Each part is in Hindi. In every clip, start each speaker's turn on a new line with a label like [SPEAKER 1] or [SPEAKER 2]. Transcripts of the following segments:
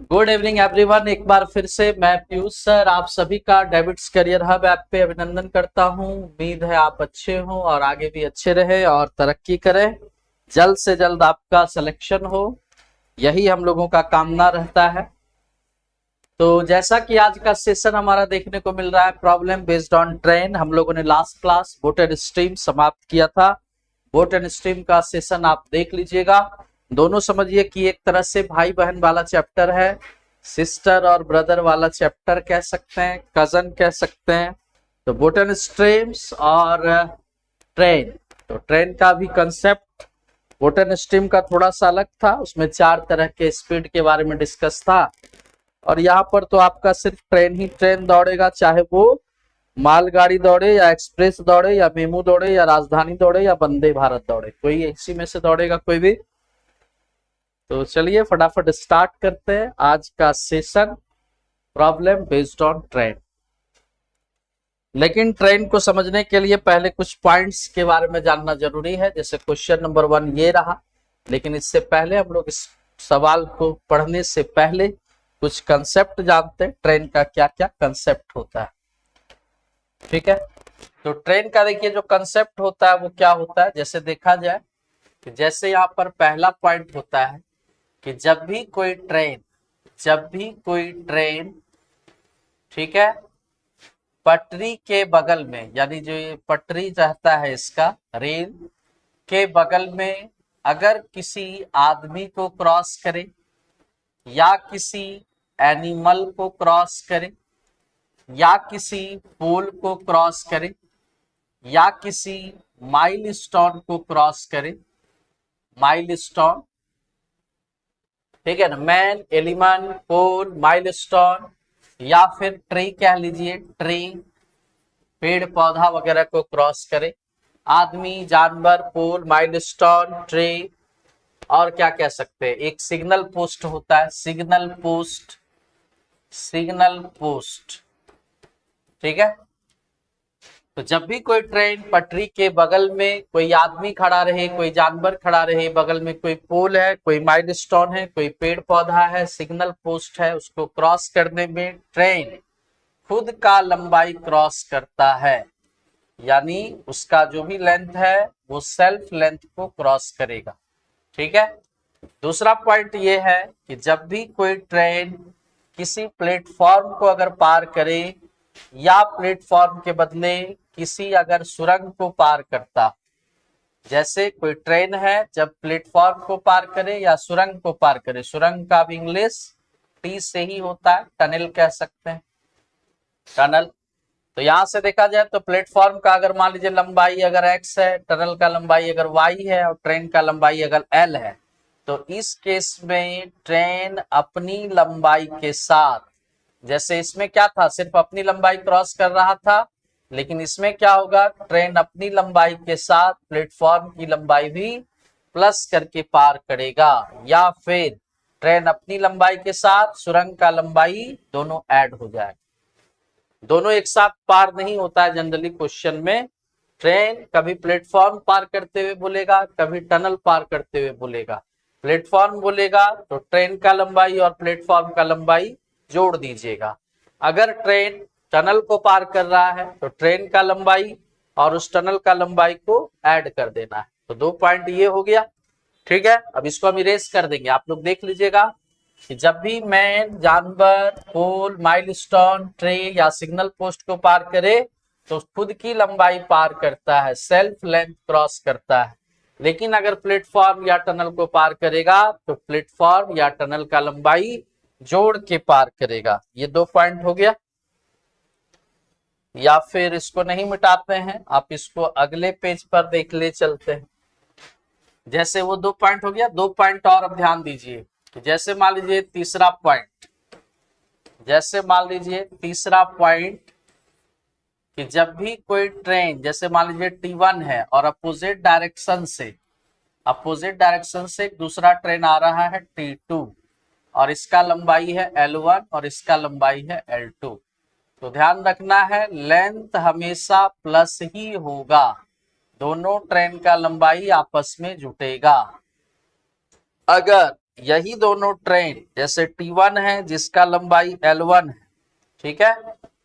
[SPEAKER 1] Good evening everyone. एक बार फिर से मैं पीयूष सर आप सभी का डेबिट्स करियर हब ऐप पे अभिनंदन करता हूं। उम्मीद है आप अच्छे हो और आगे भी अच्छे रहे और तरक्की करें। जल्द से जल्द आपका सिलेक्शन हो, यही हम लोगों का कामना रहता है। तो जैसा कि आज का सेशन हमारा देखने को मिल रहा है प्रॉब्लम बेस्ड ऑन ट्रेन। हम लोगों ने last class boat and stream समाप्त किया था। बोट एंड स्ट्रीम का सेशन आप देख लीजिएगा। दोनों समझिए कि एक तरह से भाई बहन वाला चैप्टर है, सिस्टर और ब्रदर वाला चैप्टर कह सकते हैं, कजन कह सकते हैं। तो बोट एंड स्ट्रीम्स और ट्रेन, तो ट्रेन का भी कंसेप्ट बोट एंड स्ट्रीम का थोड़ा सा अलग था। उसमें 4 तरह के स्पीड के बारे में डिस्कस था और यहाँ पर तो आपका सिर्फ ट्रेन ही ट्रेन दौड़ेगा, चाहे वो मालगाड़ी दौड़े या एक्सप्रेस दौड़े या मेमू दौड़े या राजधानी दौड़े या वंदे भारत दौड़े, कोई इसी में से दौड़ेगा कोई भी। तो चलिए फटाफट स्टार्ट करते हैं आज का session problem based on train. लेकिन ट्रेन को समझने के लिए पहले कुछ पॉइंट्स के बारे में जानना जरूरी है। जैसे क्वेश्चन नंबर 1 ये रहा, लेकिन इससे पहले हम लोग इस सवाल को पढ़ने से पहले कुछ कंसेप्ट जानते हैं, ट्रेन का क्या क्या कंसेप्ट होता है। ठीक है, तो ट्रेन का देखिए जो कंसेप्ट होता है वो क्या होता है। जैसे देखा जाए कि जैसे यहाँ पर पहला पॉइंट होता है कि जब भी कोई ट्रेन ठीक है पटरी के बगल में, यानी जो ये पटरी रहता है इसका रेल के बगल में, अगर किसी आदमी को क्रॉस करे या किसी एनिमल को क्रॉस करे या किसी पोल को क्रॉस करे या किसी माइलस्टोन को क्रॉस करे, माइलस्टोन ठीक है ना, मैन, एलिमेंट, पोल, माइलस्टोन या फिर ट्री कह लीजिए, ट्री पेड़ पौधा वगैरह को क्रॉस करे, आदमी, जानवर, पोल, माइलस्टोन, ट्री। और क्या कह सकते हैं, एक सिग्नल पोस्ट होता है, सिग्नल पोस्ट ठीक है। तो जब भी कोई ट्रेन पटरी के बगल में कोई आदमी खड़ा रहे, कोई जानवर खड़ा रहे, बगल में कोई पोल है, कोई माइलस्टोन है, कोई पेड़ पौधा है, सिग्नल पोस्ट है, उसको क्रॉस करने में ट्रेन खुद का लंबाई क्रॉस करता है, यानी उसका जो भी लेंथ है वो सेल्फ लेंथ को क्रॉस करेगा। ठीक है। दूसरा पॉइंट ये है कि जब भी कोई ट्रेन किसी प्लेटफॉर्म को अगर पार करे या प्लेटफॉर्म के बदले किसी अगर सुरंग को पार करता, जैसे कोई ट्रेन है जब प्लेटफॉर्म को पार करे या सुरंग को पार करे, सुरंग का भी इंग्लिश टी से ही होता है, टनल कह सकते हैं, टनल। तो यहां से देखा जाए तो प्लेटफॉर्म का अगर मान लीजिए लंबाई अगर x है, टनल का लंबाई अगर y है और ट्रेन का लंबाई अगर l है, तो इस केस में ट्रेन अपनी लंबाई के साथ, जैसे इसमें क्या था, सिर्फ अपनी लंबाई क्रॉस कर रहा था, लेकिन इसमें क्या होगा, ट्रेन अपनी लंबाई के साथ प्लेटफॉर्म की लंबाई भी प्लस करके पार करेगा, या फिर ट्रेन अपनी लंबाई के साथ सुरंग का लंबाई दोनों ऐड हो जाएगा। दोनों एक साथ पार नहीं होता है जनरली क्वेश्चन में। ट्रेन कभी प्लेटफॉर्म पार करते हुए बोलेगा, कभी टनल पार करते हुए बोलेगा। प्लेटफॉर्म बोलेगा तो ट्रेन का लंबाई और प्लेटफॉर्म का लंबाई जोड़ दीजिएगा। अगर ट्रेन टनल को पार कर रहा है तो ट्रेन का लंबाई और उस टनल का लंबाई को ऐड कर देना है। तो 2 पॉइंट ये हो गया। ठीक है, अब इसको हम इरेज कर देंगे। आप लोग देख लीजिएगा कि जब भी मैन, जानवर, पोल, माइलस्टोन, ट्रे या सिग्नल पोस्ट को पार करे तो खुद की लंबाई पार करता है, सेल्फ लेंथ क्रॉस करता है। लेकिन अगर प्लेटफॉर्म या टनल को पार करेगा तो प्लेटफॉर्म या टनल का लंबाई जोड़ के पार करेगा। ये 2 पॉइंट हो गया। या फिर इसको नहीं मिटाते हैं, आप इसको अगले पेज पर देख ले चलते हैं। जैसे वो 2 पॉइंट हो गया, 2 पॉइंट और अब ध्यान दीजिए। जैसे मान लीजिए तीसरा पॉइंट कि जब भी कोई ट्रेन, जैसे मान लीजिए T1 है और अपोजिट डायरेक्शन से दूसरा ट्रेन आ रहा है T2 और इसका लंबाई है L1 और इसका लंबाई है L2। तो ध्यान रखना है लेंथ हमेशा प्लस ही होगा, दोनों ट्रेन का लंबाई आपस में जुटेगा। अगर यही दोनों ट्रेन जैसे T1 है जिसका लंबाई L1 है, ठीक है,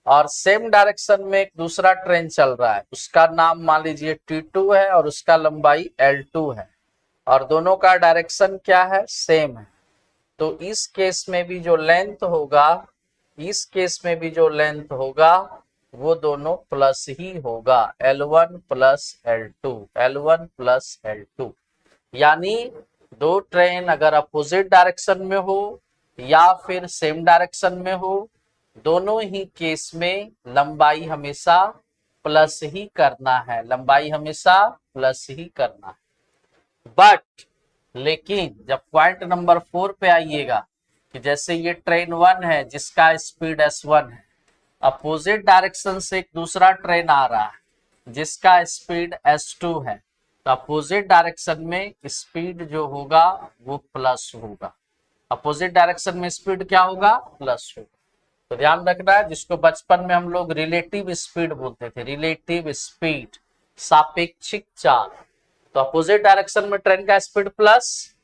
[SPEAKER 1] और सेम डायरेक्शन में एक दूसरा ट्रेन चल रहा है, उसका नाम मान लीजिए T2 है और उसका लंबाई L2 है, और दोनों का डायरेक्शन क्या है, सेम है। तो इस केस में भी जो लेंथ होगा, इस केस में भी जो लेंथ होगा वो दोनों प्लस ही होगा, L1 plus L2, L1 plus L2। यानी दो ट्रेन अगर अपोजिट डायरेक्शन में हो या फिर सेम डायरेक्शन में हो, दोनों ही केस में लंबाई हमेशा प्लस ही करना है, लंबाई हमेशा प्लस ही करना है। बट लेकिन जब पॉइंट नंबर 4 पे आइएगा कि जैसे ये ट्रेन 1 है जिसका स्पीड S1 है, अपोजिट डायरेक्शन से एक दूसरा ट्रेन आ रहा है जिसका स्पीड S2 है, तो अपोजिट डायरेक्शन में स्पीड जो होगा वो प्लस होगा। अपोजिट डायरेक्शन में स्पीड क्या होगा, प्लस होगा। तो ध्यान रखना है, जिसको बचपन में हम लोग रिलेटिव स्पीड बोलते थे, रिलेटिव स्पीड, सापेक्षिक चाल। तो अपोजिट डायरेक्शन में ट्रेन का स्पीड प्लस,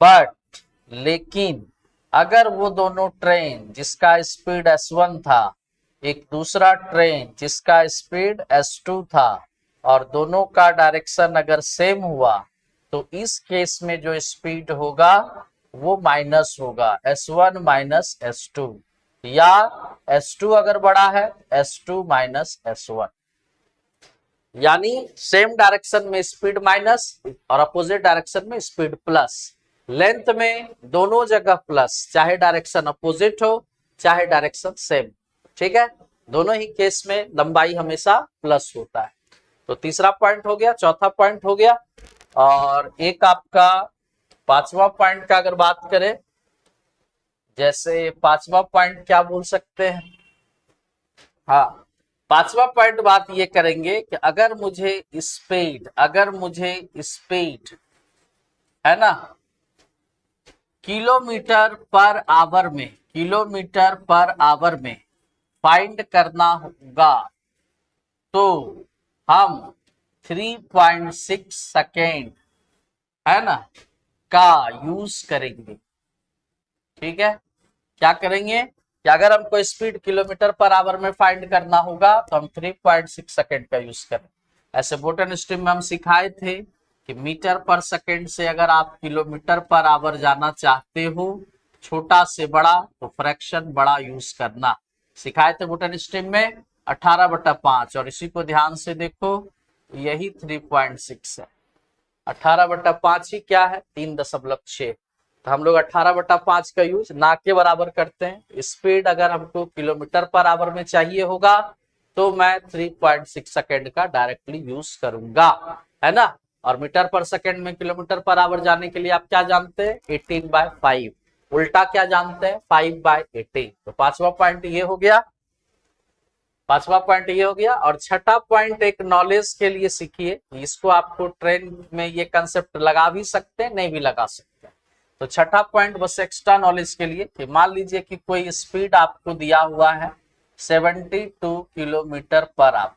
[SPEAKER 1] बट लेकिन अगर वो दोनों ट्रेन जिसका स्पीड S1 था, एक दूसरा ट्रेन जिसका स्पीड S2 था, और दोनों का डायरेक्शन अगर सेम हुआ, तो इस केस में जो स्पीड होगा वो माइनस होगा, S1 माइनस S2, या S2 अगर बड़ा है S2 माइनस S1। यानी सेम डायरेक्शन में स्पीड माइनस और अपोजिट डायरेक्शन में स्पीड प्लस, लेंथ में दोनों जगह प्लस, चाहे डायरेक्शन अपोजिट हो चाहे डायरेक्शन सेम, ठीक है, दोनों ही केस में लंबाई हमेशा प्लस होता है। तो तीसरा पॉइंट हो गया, चौथा पॉइंट हो गया। और एक आपका पांचवा पॉइंट का अगर बात करें, जैसे पांचवा पॉइंट क्या बोल सकते हैं, हाँ, पांचवा पॉइंट बात ये करेंगे कि अगर मुझे स्पीड है ना किलोमीटर पर आवर में फाइंड करना होगा, तो हम 3.6 सेकेंड है ना का यूज करेंगे, ठीक है। क्या करेंगे कि अगर हमको स्पीड किलोमीटर पर आवर में फाइंड करना होगा तो हम 3.6 सेकेंड का यूज करें। ऐसे बोटन स्ट्रीम में हम सिखाए थे कि मीटर पर सेकेंड से अगर आप किलोमीटर पर आवर जाना चाहते हो, छोटा से बड़ा, तो फ्रैक्शन बड़ा यूज करना सिखाए थे बोटन स्ट्रीम में, 18/5। और इसी को ध्यान से देखो, यही 3.6 है, 18/5 ही क्या है, 3.6। तो हम लोग 18/5 का यूज ना के बराबर करते हैं। स्पीड अगर हमको किलोमीटर पर आवर में चाहिए होगा तो मैं 3.6 सेकेंड का डायरेक्टली यूज करूंगा, है ना। और मीटर पर सेकेंड में किलोमीटर पर आवर जाने के लिए आप क्या जानते हैं, 18/5, उल्टा क्या जानते हैं, 5/18। तो पांचवा पॉइंट ये हो गया, और छठा पॉइंट एक नॉलेज के लिए सीखिए, इसको आपको ट्रेन में ये कंसेप्ट लगा भी सकते हैं, नहीं भी लगा सकते हैं। तो छठा पॉइंट बस एक्स्ट्रा नॉलेज के लिए कि मान लीजिए कि कोई स्पीड आपको दिया हुआ है 72 किलोमीटर पर आवर,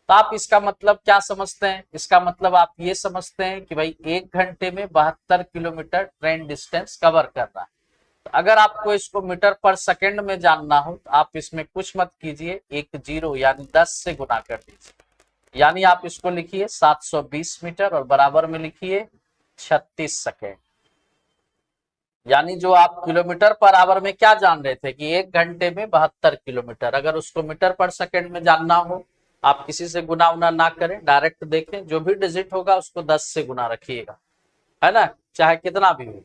[SPEAKER 1] तो आप इसका मतलब क्या समझते हैं, इसका मतलब आप ये समझते हैं कि भाई 1 घंटे में 72 किलोमीटर ट्रेन डिस्टेंस कवर कर रहा है। तो अगर आपको इसको मीटर पर सेकेंड में जानना हो तो आप इसमें कुछ मत कीजिए, एक जीरो यानी 10 से गुना कर दीजिए, यानी आप इसको लिखिए 720 मीटर और बराबर में लिखिए 36 सेकेंड। यानी जो आप किलोमीटर पर आवर में क्या जान रहे थे कि 1 घंटे में 72 किलोमीटर, अगर उसको मीटर पर सेकेंड में जानना हो, आप किसी से गुना उना ना करें, डायरेक्ट देखें, जो भी डिजिट होगा उसको 10 से गुना रखिएगा, है ना, चाहे कितना भी हो।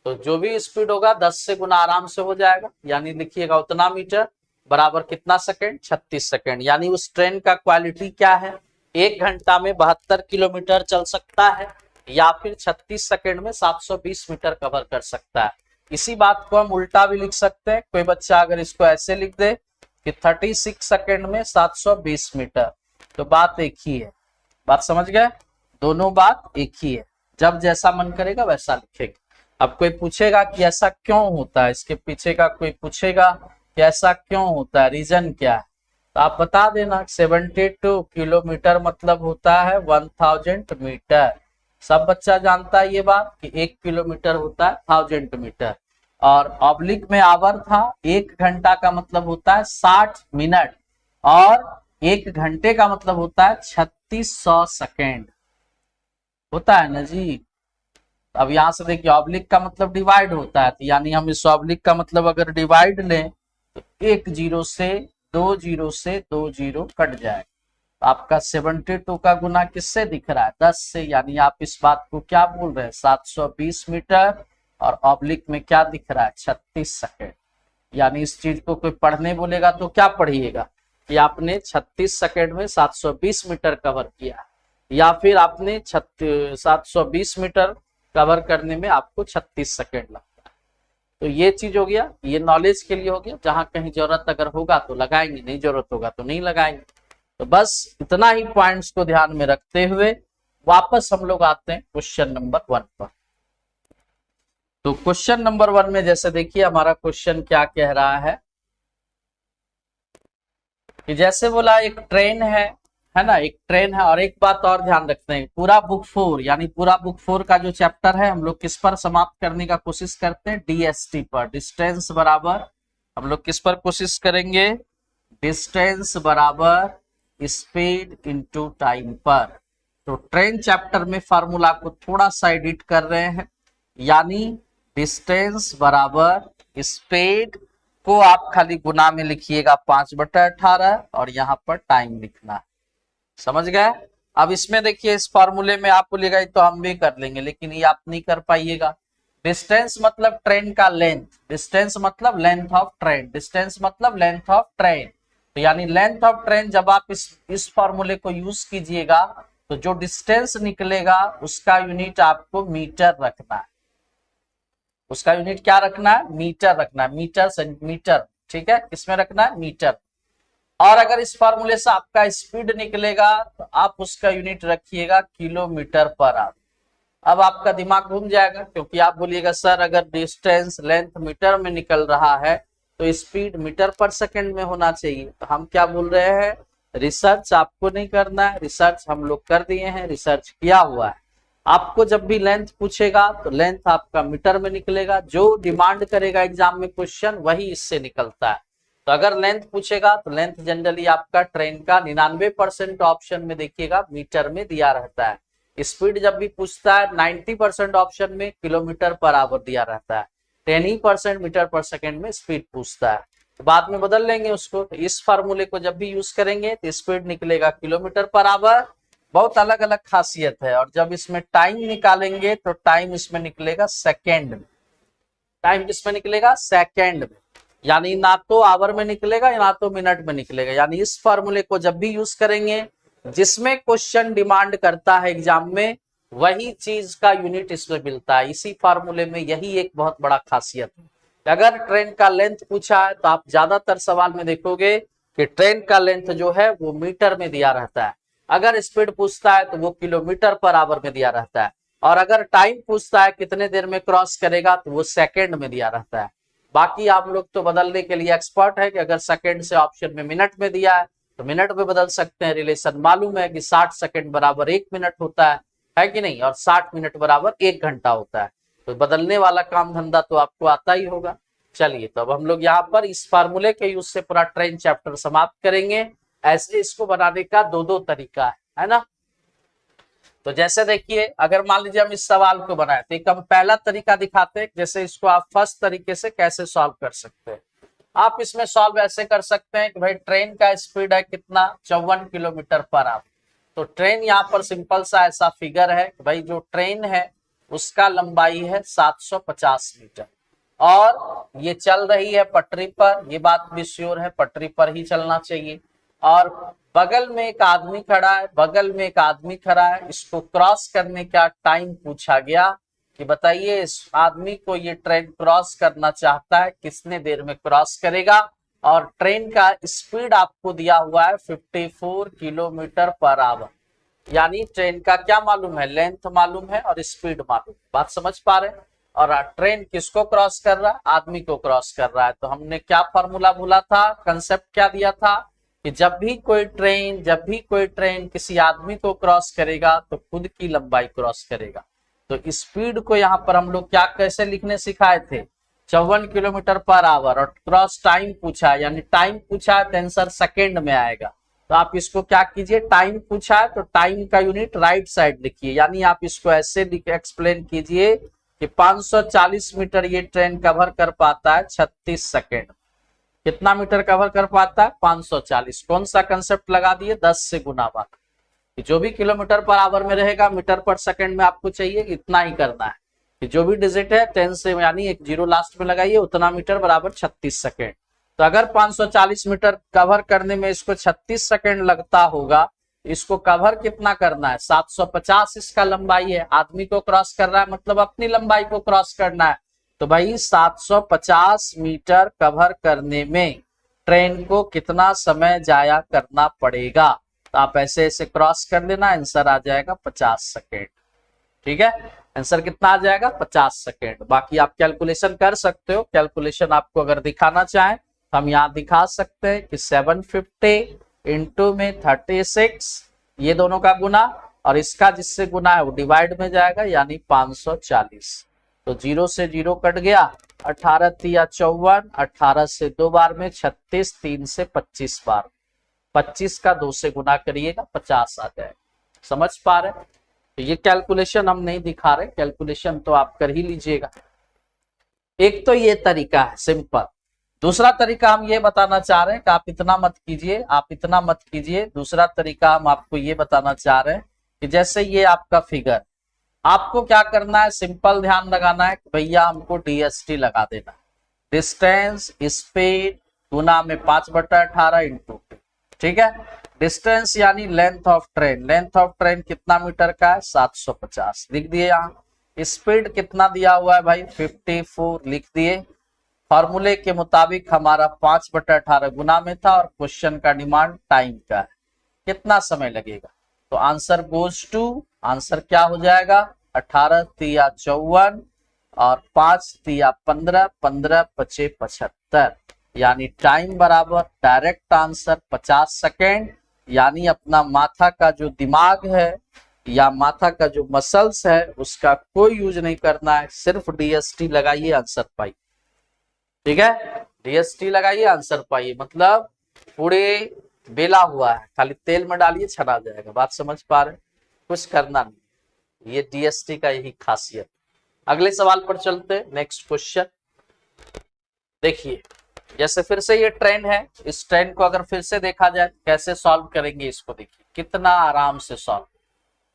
[SPEAKER 1] तो जो भी स्पीड होगा 10 से गुना आराम से हो जाएगा, यानी लिखिएगा उतना मीटर बराबर कितना सेकेंड, 36 सेकेंड। यानी उस ट्रेन का क्वालिटी क्या है, 1 घंटा में 72 किलोमीटर चल सकता है या फिर 36 सेकेंड में 720 मीटर कवर कर सकता है। इसी बात को हम उल्टा भी लिख सकते हैं, कोई बच्चा अगर इसको ऐसे लिख दे कि 36 सेकेंड में 720 मीटर, तो बात एक ही है। बात समझ गए, दोनों बात एक ही है, जब जैसा मन करेगा वैसा लिखेगा। अब कोई पूछेगा कि ऐसा क्यों होता है, इसके पीछे का कोई पूछेगा कि ऐसा क्यों होता है, रीजन क्या है, तो आप बता देना 72 किलोमीटर मतलब होता है 1000 मीटर, सब बच्चा जानता है ये बात कि 1 किलोमीटर होता है 1000 मीटर, और ऑब्लिक में आवर था, 1 घंटा का मतलब होता है 60 मिनट, और 1 घंटे का मतलब होता है 3600 सेकेंड, होता है ना जी। अब यहां से देखिए ऑब्लिक का मतलब डिवाइड होता है, तो यानी हम इस ऑब्लिक का मतलब अगर डिवाइड लें तो 1 जीरो से 2 जीरो से 2 जीरो कट जाए, आपका 72 का गुना किससे दिख रहा है, 10 से, यानी आप इस बात को क्या बोल रहे हैं, 720 मीटर, और ऑब्लिक में क्या दिख रहा है, 36 सेकेंड। यानी इस चीज को कोई पढ़ने बोलेगा तो क्या पढ़िएगा कि आपने 36 सेकेंड में 720 मीटर कवर किया, या फिर आपने 720 मीटर कवर करने में आपको 36 सेकेंड लगता है। तो ये चीज हो गया, ये नॉलेज के लिए हो गया, जहां कहीं जरूरत अगर होगा तो लगाएंगे, नहीं जरूरत होगा तो नहीं लगाएंगे। तो बस इतना ही पॉइंट्स को ध्यान में रखते हुए वापस हम लोग आते हैं क्वेश्चन नंबर 1 पर। तो क्वेश्चन नंबर 1 में जैसे देखिए हमारा क्वेश्चन क्या कह रहा है कि जैसे बोला एक ट्रेन है ना, एक ट्रेन है, और एक बात और ध्यान रखते हैं, पूरा बुक 4 यानी पूरा बुक 4 का जो चैप्टर है हम लोग किस पर समाप्त करने का कोशिश करते हैं, डीएसटी पर, डिस्टेंस बराबर, हम लोग किस पर कोशिश करेंगे, डिस्टेंस बराबर स्पीड इनटू टाइम पर। तो ट्रेन चैप्टर में फार्मूला को थोड़ा सा एडिट कर रहे हैं, यानी डिस्टेंस बराबर स्पीड को आप खाली गुना में लिखिएगा 5/18, और यहाँ पर टाइम लिखना है, समझ गए। अब इसमें देखिए इस फॉर्मूले में आप बोलिएगा तो हम भी कर लेंगे, लेकिन ये आप नहीं कर पाइएगा। डिस्टेंस मतलब ट्रेन का लेंथ, डिस्टेंस मतलब लेंथ ऑफ ट्रेन, डिस्टेंस मतलब लेंथ ऑफ ट्रेन, तो यानी लेंथ ऑफ ट्रेन जब आप इस फॉर्मूले को यूज कीजिएगा तो जो डिस्टेंस निकलेगा उसका यूनिट आपको मीटर रखना है, उसका यूनिट क्या रखना है, मीटर रखना है, मीटर सेंटीमीटर, ठीक है, किसमें रखना है, मीटर। और अगर इस फार्मूले से आपका स्पीड निकलेगा तो आप उसका यूनिट रखिएगा किलोमीटर पर आवर। अब आपका दिमाग घूम जाएगा, क्योंकि आप बोलिएगा सर अगर डिस्टेंस लेंथ मीटर में निकल रहा है तो स्पीड मीटर पर सेकंड में होना चाहिए। तो हम क्या बोल रहे हैं, रिसर्च आपको नहीं करना है, रिसर्च हम लोग कर दिए हैं, रिसर्च किया हुआ है। आपको जब भी लेंथ पूछेगा तो लेंथ आपका मीटर में निकलेगा, जो डिमांड करेगा एग्जाम में क्वेश्चन वही इससे निकलता है। तो अगर लेंथ पूछेगा तो लेंथ जनरली आपका ट्रेन का 99% ऑप्शन में देखिएगा मीटर में दिया रहता है। स्पीड जब भी पूछता है 90% ऑप्शन में किलोमीटर पर आवर दिया रहता है, 10% मीटर पर सेकंड में स्पीड पूछता है। तो बाद में बदल लेंगे उसको, तो इस फार्मूले को जब भी यूज करेंगे तो स्पीड निकलेगा किलोमीटर पर आवर, बहुत अलग अलग खासियत है। और जब इसमें टाइम निकालेंगे तो टाइम इसमें निकलेगा सेकेंड में, टाइम किसमें निकलेगा, सेकेंड में, यानी ना तो आवर में निकलेगा ना तो मिनट में निकलेगा। यानी इस फॉर्मूले को जब भी यूज करेंगे जिसमें क्वेश्चन डिमांड करता है एग्जाम में वही चीज का यूनिट इसमें मिलता है। इसी फार्मूले में यही एक बहुत बड़ा खासियत है। अगर ट्रेन का लेंथ पूछा है तो आप ज्यादातर सवाल में देखोगे कि ट्रेन का लेंथ जो है वो मीटर में दिया रहता है, अगर स्पीड पूछता है तो वो किलोमीटर पर आवर में दिया रहता है, और अगर टाइम पूछता है कितने देर में क्रॉस करेगा तो वो सेकेंड में दिया रहता है। बाकी आप लोग तो बदलने के लिए एक्सपर्ट है कि अगर सेकंड से ऑप्शन में मिनट में दिया है तो मिनट में बदल सकते हैं। रिलेशन मालूम है कि 60 सेकंड बराबर 1 मिनट होता है कि नहीं, और 60 मिनट बराबर 1 घंटा होता है। तो बदलने वाला काम धंधा तो आपको आता ही होगा। चलिए तो अब हम लोग यहाँ पर इस फार्मूले के यूज से पूरा ट्रेन चैप्टर समाप्त करेंगे। ऐसे इसको बनाने का दो तरीका है ना। तो जैसे देखिए अगर मान लीजिए हम इस सवाल को बनाए तो एक हम पहला तरीका दिखाते हैं, जैसे इसको आप फर्स्ट तरीके से कैसे सॉल्व कर सकते हैं। आप इसमें सॉल्व ऐसे कर सकते हैं कि भाई ट्रेन का स्पीड है कितना, 54 किलोमीटर पर आवर। तो ट्रेन यहाँ पर सिंपल सा ऐसा फिगर है कि भाई जो ट्रेन है उसका लंबाई है 750 मीटर, और ये चल रही है पटरी पर, ये बात भी श्योर है पटरी पर ही चलना चाहिए। और बगल में एक आदमी खड़ा है, बगल में एक आदमी खड़ा है, इसको क्रॉस करने का टाइम पूछा गया कि बताइए इस आदमी को ये ट्रेन क्रॉस करना चाहता है, कितने देर में क्रॉस करेगा। और ट्रेन का स्पीड आपको दिया हुआ है 54 किलोमीटर पर आवर, यानी ट्रेन का क्या मालूम है, लेंथ मालूम है और स्पीड मालूम है। बात समझ पा रहे हैं। और ट्रेन किसको क्रॉस कर रहा है, आदमी को क्रॉस कर रहा है। तो हमने क्या फॉर्मूला भूला था, कंसेप्ट क्या दिया था कि जब भी कोई ट्रेन किसी आदमी को क्रॉस करेगा तो खुद की लंबाई क्रॉस करेगा। तो स्पीड को यहाँ पर हम लोग क्या कैसे लिखने सिखाए थे, 54 किलोमीटर पर आवर, और क्रॉस टाइम पूछा है, यानी टाइम पूछा है तो आंसर सेकेंड में आएगा। तो आप इसको क्या कीजिए, टाइम पूछा है तो टाइम का यूनिट राइट साइड लिखिए, यानी आप इसको ऐसे एक्सप्लेन कीजिए कि 540 मीटर ये ट्रेन कवर कर पाता है 36 सेकेंड। कितना मीटर कवर कर पाता है, 540। कौन सा कंसेप्ट लगा दिए, 10 से गुना वाला। जो भी किलोमीटर पर आवर में रहेगा मीटर पर सेकंड में आपको चाहिए इतना ही करना है, कि जो भी डिजिट है 10 से यानी एक जीरो लास्ट में लगाइए, उतना मीटर बराबर 36 सेकंड। तो अगर 540 मीटर कवर करने में इसको 36 सेकंड लगता होगा, इसको कवर कितना करना है, 750 इसका लंबाई है। आदमी को क्रॉस कर रहा है मतलब अपनी लंबाई को क्रॉस करना है। तो भाई 750 मीटर कवर करने में ट्रेन को कितना समय जाया करना पड़ेगा। तो आप ऐसे ऐसे क्रॉस कर लेना, आंसर आ जाएगा 50 सेकेंड। ठीक है, आंसर कितना आ जाएगा, 50 सेकेंड। बाकी आप कैलकुलेशन कर सकते हो, कैलकुलेशन आपको अगर दिखाना चाहें तो हम यहाँ दिखा सकते हैं कि 750 इंटू में 36, ये दोनों का गुना, और इसका जिससे गुना है वो डिवाइड में जाएगा, यानी 540। तो 0 से 0 कट गया, 18 तिया 54, 18 से 2 बार में 36, 3 से 25 बार, 25 का 2 से गुना करिएगा, 50 आ जाएगा। समझ पा रहे, तो ये कैलकुलेशन हम नहीं दिखा रहे, कैलकुलेशन तो आप कर ही लीजिएगा। एक तो ये तरीका है सिंपल। दूसरा तरीका हम ये बताना चाह रहे हैं कि आप इतना मत कीजिए, आप इतना मत कीजिए। दूसरा तरीका हम आपको ये बताना चाह रहे हैं कि जैसे ये आपका फिगर, आपको क्या करना है, सिंपल ध्यान लगाना है कि भैया हमको डीएसटी लगा देना, डिस्टेंस स्पीड गुना में 5/18 इंटू, ठीक है। डिस्टेंस यानी length of train, length of train कितना मीटर का है, 750 लिख दिए। यहाँ स्पीड कितना दिया हुआ है भाई, 54 लिख दिए। फॉर्मूले के मुताबिक हमारा 5/18 गुना में था, और क्वेश्चन का डिमांड टाइम का है, कितना समय लगेगा। तो आंसर गोज टू, आंसर क्या हो जाएगा, 18 तिया 54 और 5 तिया 15, 15 पचे 75, यानी टाइम बराबर डायरेक्ट आंसर 50 सेकेंड। यानी अपना माथा का जो दिमाग है या माथा का जो मसल्स है उसका कोई यूज नहीं करना है, सिर्फ डीएसटी लगाइए, आंसर पाइए। ठीक है, डीएसटी लगाइए, आंसर पाइए। मतलब पूरे बेला हुआ है, खाली तेल में डालिए छना जाएगा। बात समझ पा रहे, कुछ करना नहीं, ये डीएसटी का यही खासियत। अगले सवाल पर चलते हैं, नेक्स्ट क्वेश्चन देखिए। जैसे फिर से ये ट्रेन है, इस ट्रेन को अगर फिर से देखा जाए कैसे सॉल्व करेंगे इसको, देखिए कितना आराम से सॉल्व।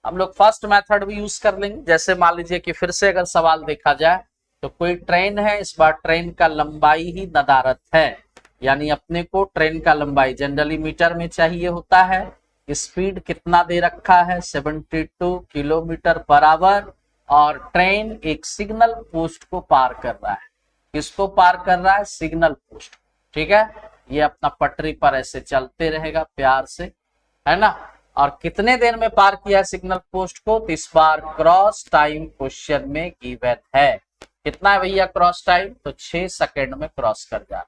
[SPEAKER 1] हम लोग फर्स्ट मेथड भी यूज कर लेंगे। जैसे मान लीजिए कि फिर से अगर सवाल देखा जाए तो कोई ट्रेन है, इस बार ट्रेन का लंबाई ही नदारत है, यानी अपने को ट्रेन का लंबाई जनरली मीटर में चाहिए होता है। स्पीड कितना दे रखा है, 72 किलोमीटर पर आवर, और ट्रेन एक सिग्नल पोस्ट को पार कर रहा है। किसको पार कर रहा है, सिग्नल पोस्ट। ठीक है, ये अपना पटरी पर ऐसे चलते रहेगा प्यार से, है ना। और कितने देर में पार किया सिग्नल पोस्ट को, तो इस बार क्रॉस टाइम क्वेश्चन में गिवन है। कितना है भैया क्रॉस टाइम, तो 6 सेकेंड में क्रॉस कर जा।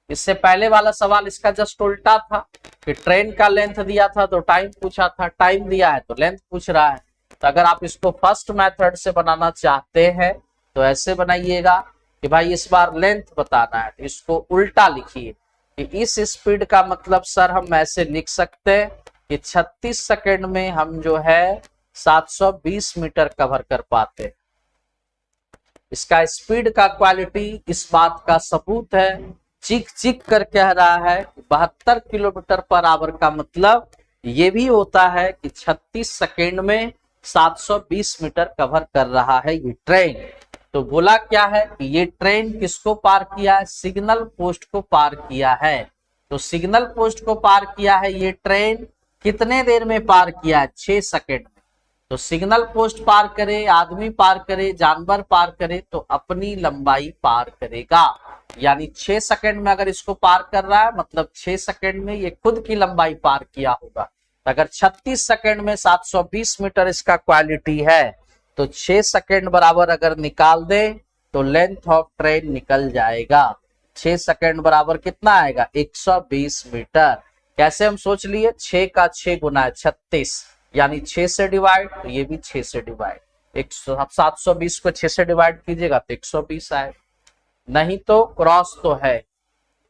[SPEAKER 1] इससे पहले वाला सवाल इसका जस्ट उल्टा था कि ट्रेन का लेंथ दिया था तो टाइम पूछा था, टाइम दिया है तो लेंथ पूछ रहा है। तो अगर आप इसको फर्स्ट मेथड से बनाना चाहते हैं तो ऐसे बनाइएगा कि भाई इस बार लेंथ बताना है, तो इसको उल्टा लिखिए कि इस स्पीड का मतलब सर हम ऐसे लिख सकते हैं कि 36 सेकेंड में हम जो है 720 मीटर कवर कर पाते हैं। इसका स्पीड का क्वालिटी इस बात का सबूत है, चीख चीख कर कह रहा है 72 किलोमीटर पर आवर का मतलब ये भी होता है कि 36 सेकेंड में 720 मीटर कवर कर रहा है ये ट्रेन। तो बोला क्या है कि ये ट्रेन किसको पार किया है, सिग्नल पोस्ट को पार किया है। तो सिग्नल पोस्ट को पार किया है ये ट्रेन, कितने देर में पार किया है, 6 सेकेंड में। तो सिग्नल पोस्ट पार करे, आदमी पार करे, जानवर पार करे तो अपनी लंबाई पार करेगा। यानी 6 सेकेंड में अगर इसको पार कर रहा है मतलब 6 सेकेंड में ये खुद की लंबाई पार किया होगा। अगर 36 सेकेंड में 720 मीटर इसका क्वालिटी है तो 6 सेकेंड बराबर अगर निकाल दे तो लेंथ ऑफ ट्रेन निकल जाएगा। 6 सेकेंड बराबर कितना आएगा, 120 मीटर। कैसे हम सोच लिए, 6 का 6 गुना है 36, यानी 6 से डिवाइड, तो ये भी 6 से डिवाइड। 720 को 6 से डिवाइड कीजिएगा तो 120 आए। नहीं तो क्रॉस तो है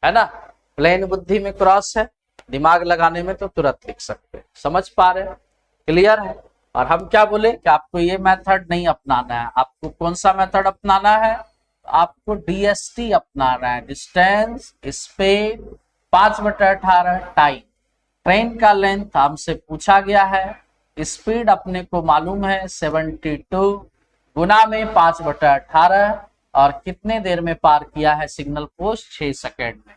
[SPEAKER 1] ना, प्लेन बुद्धि में क्रॉस है, दिमाग लगाने में तो तुरंत लिख सकते हैं। समझ पा रहे हैं, क्लियर है। और हम क्या बोले कि आपको ये मेथड नहीं अपनाना है, आपको कौन सा मेथड अपनाना है, आपको डीएसटी अपनाना है, डिस्टेंस स्पीड 5/18 टाइम। ट्रेन का लेंथ हमसे पूछा गया है, स्पीड अपने को मालूम है 72 गुना में 5/18, और कितने देर में पार किया है सिग्नल पोस्ट, 6 सेकेंड में।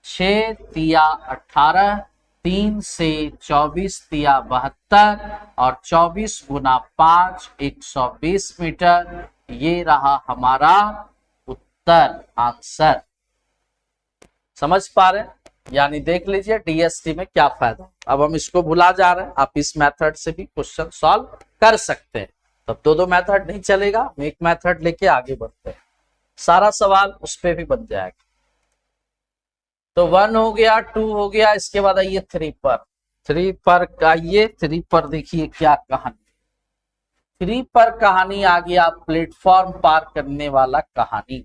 [SPEAKER 1] 6 तिया 18, 3 से 24 तिया 72, और 24 गुना 5 120 मीटर। ये रहा हमारा उत्तर, आंसर। समझ पा रहे हैं, यानी देख लीजिए डीएसटी में क्या फायदा। अब हम इसको भुला जा रहे हैं, आप इस मेथड से भी क्वेश्चन सॉल्व कर सकते हैं। तब दो मेथड नहीं चलेगा, हम एक मेथड लेके आगे बढ़ते हैं, सारा सवाल उस पर भी बन जाएगा। तो 1 हो गया, 2 हो गया, इसके बाद आइए 3 पर। 3 पर आइए, 3 पर देखिए क्या कहानी। 3 पर कहानी आ गया, प्लेटफॉर्म पार करने वाला कहानी।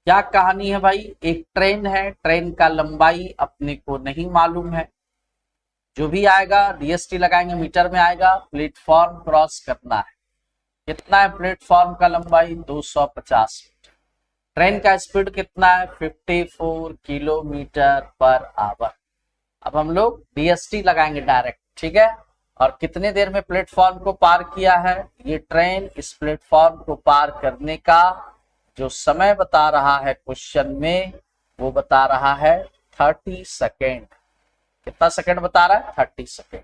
[SPEAKER 1] क्या कहानी है भाई, एक ट्रेन है, ट्रेन का लंबाई अपने को नहीं मालूम है, जो भी आएगा डीएसटी लगाएंगे, मीटर में आएगा, प्लेटफॉर्म क्रॉस करना है। कितना है प्लेटफॉर्म का लंबाई, 250 मीटर। ट्रेन का स्पीड कितना है, 54 किलोमीटर पर आवर। अब हम लोग डीएसटी लगाएंगे डायरेक्ट, ठीक है। और कितने देर में प्लेटफॉर्म को पार किया है, ये ट्रेन इस प्लेटफॉर्म को पार करने का जो समय बता रहा है क्वेश्चन में, वो बता रहा है 30 सेकेंड। कितना सेकेंड बता रहा है, 30 सेकेंड।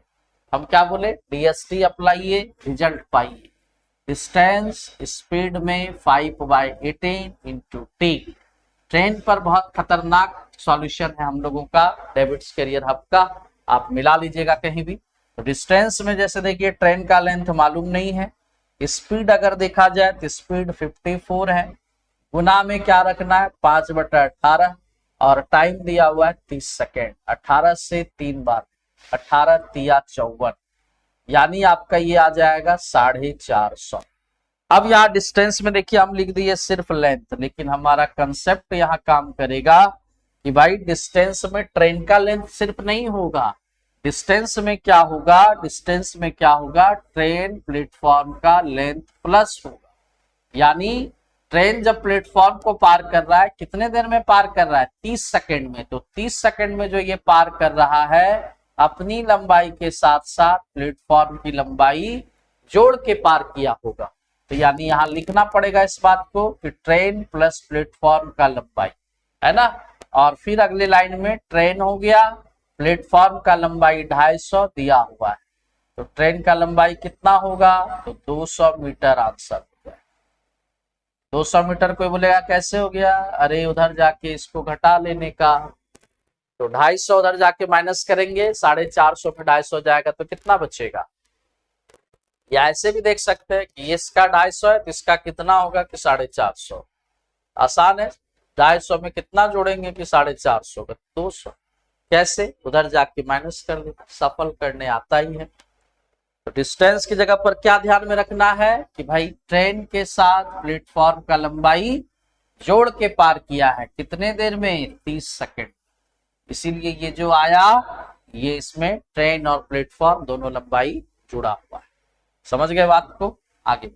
[SPEAKER 1] हम क्या बोले, डीएसटी अप्लाइए, रिजल्ट पाइए। डिस्टेंस स्पीड में 5/18 इंटू टी। ट्रेन पर बहुत खतरनाक सॉल्यूशन है हम लोगों का, डेविड्स कैरियर हब का, आप मिला लीजिएगा कहीं भी। तो डिस्टेंस में जैसे देखिए ट्रेन का लेंथ मालूम नहीं है, स्पीड अगर देखा जाए तो स्पीड 54 है, गुना में क्या रखना है 5/18, और टाइम दिया हुआ है 30 सेकेंड। 18 से 3 बार, 18 तिया 54, यानी आपका ये आ जाएगा 450। अब यहाँ डिस्टेंस में देखिए हम लिख दिए सिर्फ लेंथ, लेकिन हमारा कंसेप्ट यहाँ काम करेगा कि भाई डिस्टेंस में ट्रेन का लेंथ सिर्फ नहीं होगा, डिस्टेंस में क्या होगा, डिस्टेंस में क्या होगा, ट्रेन प्लेटफॉर्म का लेंथ प्लस होगा। यानी ट्रेन जब प्लेटफॉर्म को पार कर रहा है, कितने देर में पार कर रहा है, 30 सेकेंड में। तो 30 सेकेंड में जो ये पार कर रहा है, अपनी लंबाई के साथ साथ प्लेटफॉर्म की लंबाई जोड़ के पार किया होगा। तो यानी यहां लिखना पड़ेगा इस बात को कि ट्रेन प्लस प्लेटफॉर्म का लंबाई, है ना। और फिर अगले लाइन में ट्रेन हो गया, प्लेटफॉर्म का लंबाई 250 दिया हुआ है, तो ट्रेन का लंबाई कितना होगा, तो 200 मीटर आंसर। 200 मीटर कोई बोलेगा कैसे हो गया, अरे उधर जाके इसको घटा लेने का, तो 250 उधर जाके माइनस करेंगे, 450 में 250 जाएगा तो कितना बचेगा। या ऐसे भी देख सकते हैं कि इसका 250 है तो इसका कितना होगा कि 450। आसान है, 250 में कितना जोड़ेंगे कि 450 का 200। कैसे, उधर जाके माइनस कर देना, सफल करने आता ही है। तो डिस्टेंस की जगह पर क्या ध्यान में रखना है कि भाई ट्रेन के साथ प्लेटफॉर्म का लंबाई जोड़ के पार किया है, कितने देर में, 30 सेकेंड। इसीलिए ये जो आया, ये इसमें ट्रेन और प्लेटफॉर्म दोनों लंबाई जुड़ा हुआ है। समझ गए बात को, आगे